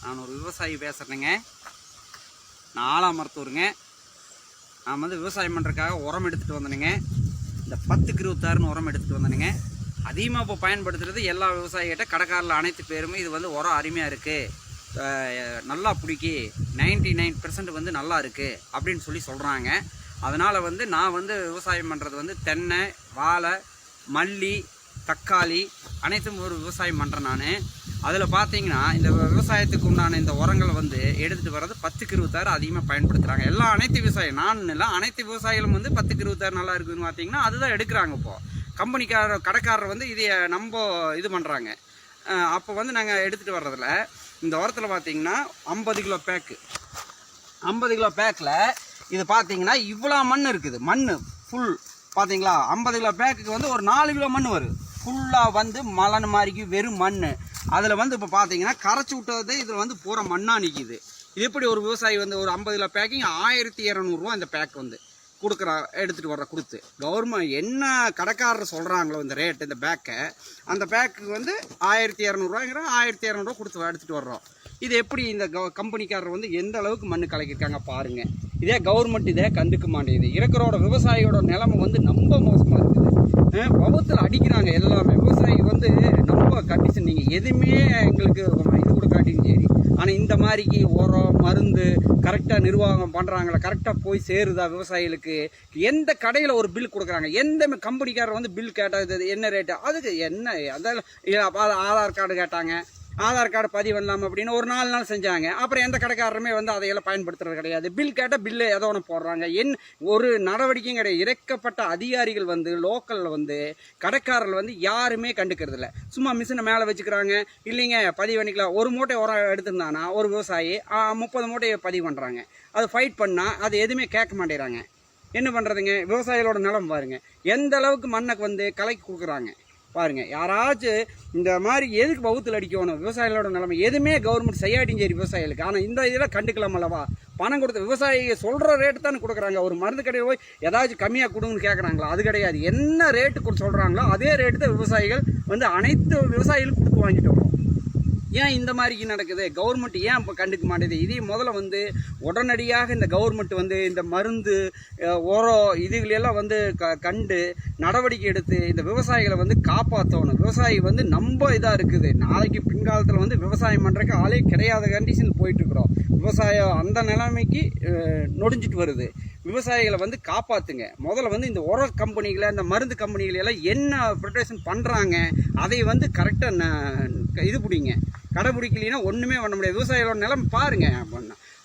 நான் ஒரு விவசாயி பேசுகிறேங்க. நான் ஆலாமரத்தூருங்க. நான் வந்து விவசாயம் பண்ணுறதுக்காக உரம் எடுத்துகிட்டு வந்தேனுங்க. இந்த 10க்கு 26ன்னு உரம் எடுத்துகிட்டு வந்தேனுங்க. அதிகமாக இப்போ பயன்படுத்துகிறது எல்லா விவசாயிகிட்ட கடைக்காரில் அனைத்து பேருமே இது வந்து உரம் அருமையாக இருக்குது, நல்லா பிடிக்கி 99% வந்து நல்லா இருக்குது அப்படின்னு சொல்கிறாங்க. அதனால் வந்து நான் வந்து விவசாயம் பண்ணுறது வந்து தென்னை, வாழை, மல்லி, தக்காளி அனைத்தும் ஒரு விவசாயம் பண்ணுறேன் நான். அதில் பார்த்தீங்கன்னா இந்த விவசாயத்துக்கு உண்டான இந்த உரங்களை வந்து எடுத்துகிட்டு வர்றது 10க்கு 26 அதிகமாக பயன்படுத்துகிறாங்க. அனைத்து விவசாயம் நான் இல்லை, அனைத்து விவசாயிகளும் வந்து 10க்கு 26 நல்லா இருக்குதுன்னு பார்த்தீங்கன்னா அதுதான் எடுக்கிறாங்க. இப்போது கடைக்காரர் வந்து இதை நம்ம இது பண்ணுறாங்க. அப்போ வந்து நாங்கள் எடுத்துகிட்டு வர்றதில் இந்த உரத்தில் பார்த்தீங்கன்னா 50 கிலோ பேக்கு, 50 கிலோ பேக்கில் இது பார்த்தீங்கன்னா இவ்வளோ மண் இருக்குது. மண் ஃபுல் பார்த்தீங்களா, 50 கிலோ பேக்குக்கு வந்து ஒரு 4 கிலோ மண் வரும். ஃபுல்லாக வந்து மலன் மாதிரிக்கு வெறும் மண். அதில் வந்து இப்போ பார்த்தீங்கன்னா கரைச்சி விட்டது இதில் வந்து பூரா மண்ணாக நிற்கிது. இது எப்படி ஒரு விவசாயி வந்து ஒரு 50 கிலோ பேக்கிங் 1200 இந்த பேக் வந்து எடுத்துகிட்டு வர்ற கொடுத்து கவர்மெண்ட் என்ன கடைக்காரர் சொல்கிறாங்களோ இந்த ரேட்டு இந்த பேக்கை, அந்த பேக்கு வந்து 1200 1200 கொடுத்து எடுத்துகிட்டு வர்றோம். இது எப்படி இந்த கம்பெனிக்காரர் வந்து எந்த அளவுக்கு மண் கலக்கியிருக்காங்க பாருங்கள். இதே கவர்மெண்ட் இதே கண்டுக்க மாட்டேங்குது. இருக்கிறோட விவசாயியோட நிலைமை வந்து ரொம்ப மோசமாக இருக்குது. பவத்தில் அடிக்கிறாங்க எல்லாமே. விவசாயி வந்து ரொம்ப கண்டிஷன் நீங்கள் எதுவுமே எங்களுக்கு இது கூட காட்டியும் சரி, ஆனால் இந்த மாதிரிக்கு உரம் மருந்து கரெக்டாக நிர்வாகம் பண்ணுறாங்களா, கரெக்டாக போய் சேருதா விவசாயிகளுக்கு? எந்த கடையில் ஒரு பில் கொடுக்குறாங்க, எந்த கம்பெனிக்காரர் வந்து பில் கேட்டது என்ன ரேட்டு, அதுக்கு என்ன அதான் ஆதார் கார்டு கேட்டாங்க, ஆதார் கார்டு பதிவு பண்ணலாம் அப்படின்னு ஒரு 4 நாள் செஞ்சாங்க. அப்புறம் எந்த கடைக்காரருமே வந்து அதையெல்லாம் பயன்படுத்துறது கிடையாது. பில் கேட்டால் பில்லு ஏதோ ஒன்று போடுறாங்க. ஒரு நடவடிக்கையும் கிடையாது. இறக்கப்பட்ட அதிகாரிகள் வந்து லோக்கலில் வந்து கடைக்காரர்கள் வந்து யாருமே கண்டுக்கிறது இல்லை. சும்மா மிஷினை மேலே வச்சுக்கிறாங்க. இல்லைங்க பதிவு பண்ணிக்கலாம். ஒரு மூட்டை உரம் எடுத்திருந்தானா ஒரு விவசாயி 30 மூட்டையை பதிவு பண்ணுறாங்க. அது ஃபைட் பண்ணால் அது எதுவுமே கேட்க மாட்டேறாங்க. என்ன பண்ணுறதுங்க? விவசாயிகளோட நிலம் பாருங்கள், எந்த அளவுக்கு மண்ணுக்கு வந்து கலக்கி கொடுக்குறாங்க பாருங்கள். யாராச்சும் இந்த மாதிரி எதுக்கு பவுத்தில் அடிக்கணும்? விவசாயிகளோட நிலைமை எதுவுமே கவர்மெண்ட் செய்யாட்டியும் சரி விவசாயிகளுக்கு. ஆனால் இந்த இதெல்லாம் கண்டுக்கலாம் அல்லவா? பணம் கொடுத்த விவசாயி சொல்கிற ரேட்டு தானே கொடுக்குறாங்க. ஒரு மருந்து கடையில் போய் ஏதாச்சும் கம்மியாக கொடுங்கன்னு கேட்குறாங்களா? அது கிடையாது. என்ன ரேட்டு சொல்கிறாங்களோ அதே ரேட்டு தான் விவசாயிகள் வந்து அனைத்து விவசாயிகளும் கொடுத்து வாங்கிட்டு வரோம். ஏன் இந்த மாதிரி நடக்குது? கவர்மெண்ட் ஏன் இப்போ கண்டுக்க மாட்டேது? இதே முதல்ல வந்து உடனடியாக இந்த கவர்மெண்ட் வந்து இந்த மருந்து உரம் இதுகளெல்லாம் வந்து கண்டு நடவடிக்கை எடுத்து இந்த விவசாயிகளை வந்து காப்பாற்றணும். விவசாயி வந்து நம்ம இதாக இருக்குது. நாளைக்கு பின்காலத்தில் வந்து விவசாயம் பண்ணுறதுக்கு ஆளே கிடையாத கண்டிஷன் போயிட்டுருக்குறோம். விவசாயம் அந்த நிலைமைக்கு நொடிஞ்சிட்டு வருது. விவசாயிகளை வந்து காப்பாற்றுங்க. முதல்ல வந்து இந்த உர கம்பெனிகளை இந்த மருந்து கம்பெனிகளெல்லாம் என்ன ப்ரொடெக்ஷன் பண்ணுறாங்க அதை வந்து கரெக்டாக இது பிடிங்க. கடைபிடிக்கலைன்னா ஒன்றுமே பண்ண முடியாது. விவசாயிகளோட நிலம் பாருங்கள்.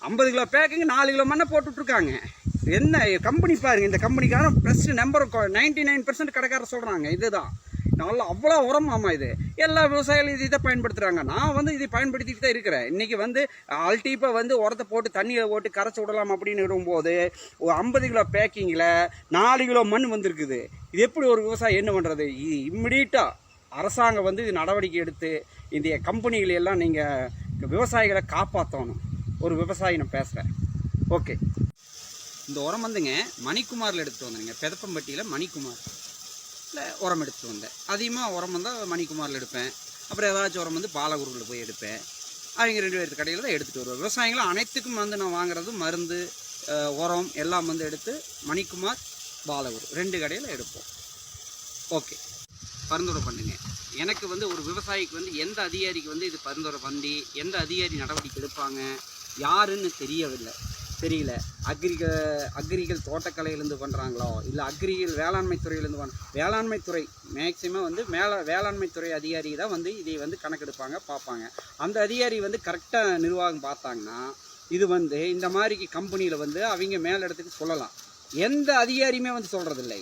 50 கிலோ பேக்குங்க 4 கிலோ மண்ணை போட்டுட்ருக்காங்க. என்ன கம்பெனி பாருங்கள். இந்த கம்பெனிக்காரன் ப்ளஸ் நம்பர் 99% கடைக்காரர் சொல்கிறாங்க. இதுதான் நல்லா அவ்வளோ உரமாமா. இது எல்லா விவசாயிகளும் இதை பயன்படுத்துகிறாங்க. நான் வந்து இதை பயன்படுத்திட்டு தான் இருக்கிறேன். இன்றைக்கி வந்து அல்டிப்பாக வந்து உரத்தை போட்டு தண்ணியில் போட்டு கரைச்சி விடலாம் அப்படின்னு இருக்கும்போது 50 கிலோ பேக்கிங்கில் 4 கிலோ மண் வந்திருக்குது. இது எப்படி ஒரு விவசாயி என்ன பண்ணுறது? இது இம்மிடியட்டாக அரசாங்கம் வந்து இது நடவடிக்கை எடுத்து இந்த கம்பெனிகளெல்லாம் நீங்கள் விவசாயிகளை காப்பாற்றணும். ஒரு விவசாயி நான் பேசுகிறேன். ஓகே, இந்த உரம் வந்துங்க மணிக்குமாரில் எடுத்துகிட்டு வந்தேங்க. பெதப்பம்பட்டியில் மணிக்குமார் உரம் எடுத்துகிட்டு வந்தேன். அதிகமாக உரம் வந்தால் மணிக்குமாரில் எடுப்பேன். அப்புறம் ஏதாச்சும் உரம் வந்து பாலகுருவில் போய் எடுப்பேன். அவங்க 2 பேருக்கு கடையில் தான் எடுத்துகிட்டு வருவேன். விவசாயிகளும் அனைத்துக்கும் வந்து நான் வாங்குறது மருந்து உரம் எல்லாம் வந்து எடுத்து மணிக்குமார் பாலகுரு 2 கடையில் எடுப்போம். ஓகே, பரிந்துரை பண்ணுங்க. எனக்கு வந்து ஒரு விவசாயிக்கு வந்து எந்த அதிகாரிக்கு வந்து இது பரிந்துரை பண்ணி எந்த அதிகாரி நடவடிக்கை எடுப்பாங்க யாருன்னு தெரியல. அக்ரிகல் தோட்டக்கலையிலேருந்து பண்ணுறாங்களோ இல்லை வேளாண்மை துறையிலேருந்து வேளாண்மை துறை மேக்சிமம் வந்து வேளாண்மை துறை அதிகாரி தான் வந்து இதை வந்து கணக்கெடுப்பாங்க பார்ப்பாங்க. அந்த அதிகாரி வந்து கரெக்டாக நிர்வாகம் பார்த்தாங்கன்னா இது வந்து இந்த மாதிரிக்கு கம்பெனியில் வந்து அவங்க மேலிடத்துக்கு சொல்லலாம். எந்த அதிகாரியுமே வந்து சொல்கிறதில்லை.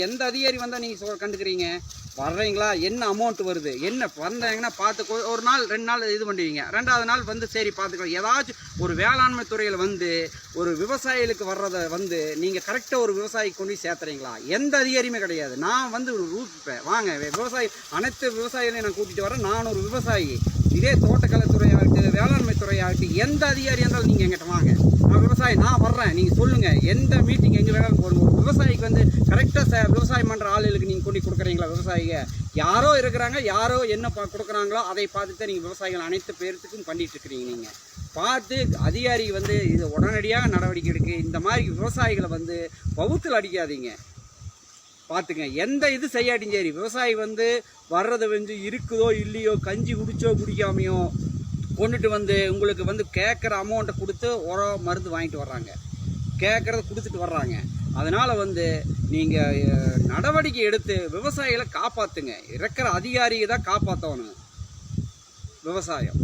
எந்த அதிகாரி வந்தால் நீங்கள் கண்டுக்கிறீங்க? வர்றீங்களா, என்ன அமௌண்ட் வருது, என்ன வந்தாங்கன்னா பார்த்து ஒரு நாள் 2 நாள் இது பண்ணுவீங்க. 2வது நாள் வந்து சரி பார்த்துக்கலாம். ஏதாச்சும் ஒரு வேளாண்மை துறையில் வந்து ஒரு விவசாயிகளுக்கு வர்றதை வந்து நீங்கள் கரெக்டாக ஒரு விவசாயிக்கு கொண்டு சேர்த்துறீங்களா? எந்த அதிகாரியுமே கிடையாது. நான் வந்து ஒரு ரூட் வாங்க விவசாயி அனைத்து விவசாயிகளையும் நான் கூட்டிகிட்டு வரேன். நான் ஒரு விவசாயி. இதே தோட்டக்கலைத்துறையாகட்டும் வேளாண்மை துறையாகட்டும் எந்த அதிகாரியாக இருந்தாலும் நீங்கள் எங்கிட்ட வாங்க. நான் விவசாயி, நான் வர்றேன். நீங்கள் சொல்லுங்கள் எந்த மீட்டிங் எங்கே வேணாலும் போடுங்க. ஒரு விவசாயிக்கு வந்து கரெக்டாக விவசாயம் பண்ணுற ஆளுகளுக்கு நீங்கள் கொண்டு கொடுக்குறீங்களா? விவசாயிங்க யாரோ இருக்கிறாங்க, யாரோ என்ன கொடுக்குறாங்களோ அதை பார்த்து தான் நீங்கள் விவசாயிகள் அனைத்து பேர்த்துக்கும் பண்ணிட்டு இருக்கிறீங்க. நீங்கள் பார்த்து அதிகாரி வந்து இது உடனடியாக நடவடிக்கை எடுக்கு. இந்த மாதிரி விவசாயிகளை வந்து பவுத்தில் அடிக்காதீங்க. பார்த்துங்க, எந்த இது செய்யாட்டியும் சரி, விவசாயி வந்து வர்றதை வந்து இருக்குதோ இல்லையோ, கஞ்சி குடிச்சோ குடிக்காமையோ கொண்டுட்டு வந்து உங்களுக்கு வந்து கேட்குற அமௌண்ட்டை கொடுத்து உரம் மருந்து வாங்கிட்டு வர்றாங்க, கேட்குறத கொடுத்துட்டு வர்றாங்க. அதனால் வந்து நீங்கள் நடவடிக்கை எடுத்து விவசாயிகளை காப்பாற்றுங்க. இருக்கிற அதிகாரியை தான் காப்பாற்றணும் விவசாயம்.